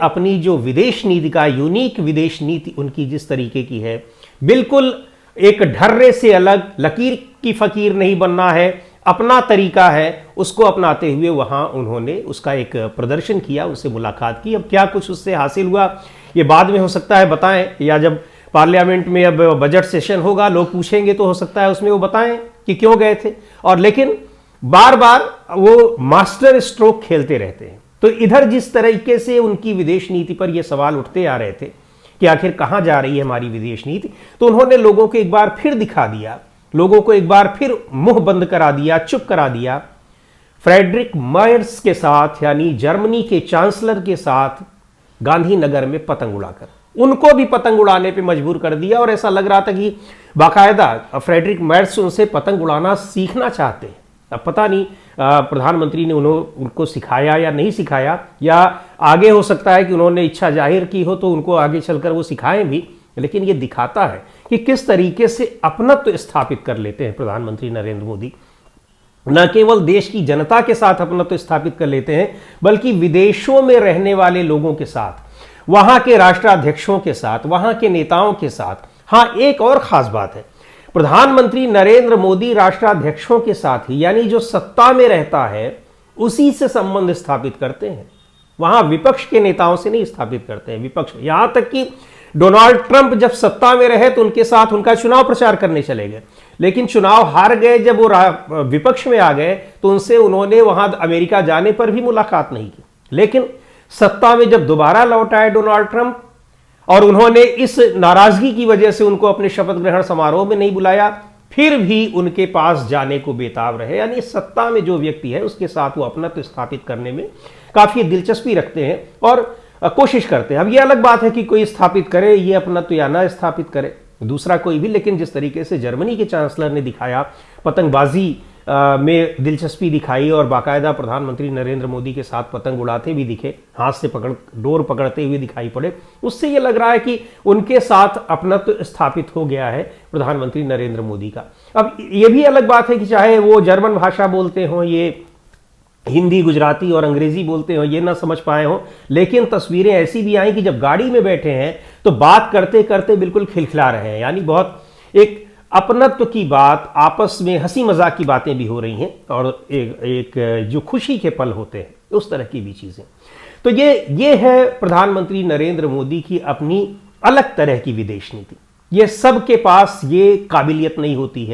अपनी जो विदेश नीति का यूनिक विदेश नीति उनकी जिस तरीके की है, बिल्कुल एक ढर्रे से अलग, लकीर की फकीर नहीं बनना है, अपना तरीका है, उसको अपनाते हुए वहां उन्होंने उसका एक प्रदर्शन किया, उससे मुलाकात की। अब क्या कुछ उससे हासिल हुआ ये बाद में हो सकता है बताएं, या जब पार्लियामेंट में अब बजट सेशन होगा लोग पूछेंगे तो हो सकता है उसमें वो बताएं कि क्यों गए थे। और लेकिन बार बार वो मास्टर स्ट्रोक खेलते रहते हैं। तो इधर जिस तरीके से उनकी विदेश नीति पर ये सवाल उठते आ रहे थे कि आखिर कहां जा रही है हमारी विदेश नीति, तो उन्होंने लोगों को एक बार फिर दिखा दिया, लोगों को एक बार फिर मुंह बंद करा दिया, चुप करा दिया। फ्रेडरिक मर्ज के साथ, यानी जर्मनी के चांसलर के साथ गांधीनगर में पतंग उड़ाकर उनको भी पतंग उड़ाने पे मजबूर कर दिया। और ऐसा लग रहा था कि बाकायदा फ्रेडरिक मर्ज उनसे पतंग उड़ाना सीखना चाहते हैं। अब पता नहीं प्रधानमंत्री ने उनको सिखाया या नहीं सिखाया, या आगे हो सकता है कि उन्होंने इच्छा जाहिर की हो तो उनको आगे चलकर वो सिखाएं भी। लेकिन ये दिखाता है कि किस तरीके से अपनत्व स्थापित कर लेते हैं प्रधानमंत्री नरेंद्र मोदी। न केवल देश की जनता के साथ अपनत्व स्थापित कर लेते हैं, बल्कि विदेशों में रहने वाले लोगों के साथ, वहां के राष्ट्राध्यक्षों के साथ, वहां के नेताओं के साथ। हां, एक और खास बात है, प्रधानमंत्री नरेंद्र मोदी राष्ट्राध्यक्षों के साथ ही, यानी जो सत्ता में रहता है उसी से संबंध स्थापित करते हैं, वहां विपक्ष के नेताओं से नहीं स्थापित करते हैं। विपक्ष, यहां तक कि डोनाल्ड ट्रंप जब सत्ता में रहे तो उनके साथ उनका चुनाव प्रचार करने चले गए, लेकिन चुनाव हार गए। जब वो विपक्ष में आ गए तो उनसे उन्होंने वहां अमेरिका जाने पर भी मुलाकात नहीं की। लेकिन सत्ता में जब दोबारा लौट आए डोनाल्ड ट्रंप, और उन्होंने इस नाराजगी की वजह से उनको अपने शपथ ग्रहण समारोह में नहीं बुलाया, फिर भी उनके पास जाने को बेताब रहे। यानी सत्ता में जो व्यक्ति है उसके साथ वो अपनत्व स्थापित करने में काफी दिलचस्पी रखते हैं और कोशिश करते हैं। अब ये अलग बात है कि कोई स्थापित करे ये अपनत्व या ना स्थापित करे दूसरा कोई भी, लेकिन जिस तरीके से जर्मनी के चांसलर ने दिखाया, पतंगबाजी में दिलचस्पी दिखाई और बाकायदा प्रधानमंत्री नरेंद्र मोदी के साथ पतंग उड़ाते भी दिखे, हाथ से डोर पकड़ते हुए दिखाई पड़े, उससे ये लग रहा है कि उनके साथ अपनत्व स्थापित हो गया है प्रधानमंत्री नरेंद्र मोदी का। अब ये भी अलग बात है कि चाहे वो जर्मन भाषा बोलते हों, ये हिंदी, गुजराती और अंग्रेजी बोलते हो, ये ना समझ पाए हो, लेकिन तस्वीरें ऐसी भी आई कि जब गाड़ी में बैठे हैं तो बात करते करते बिल्कुल खिलखिला रहे हैं। यानी बहुत एक अपनत्व की बात, आपस में हंसी मजाक की बातें भी हो रही हैं, और एक जो खुशी के पल होते हैं उस तरह की भी चीजें। तो ये है प्रधानमंत्री नरेंद्र मोदी की अपनी अलग तरह की विदेश नीति। ये सबके पास ये काबिलियत नहीं होती है।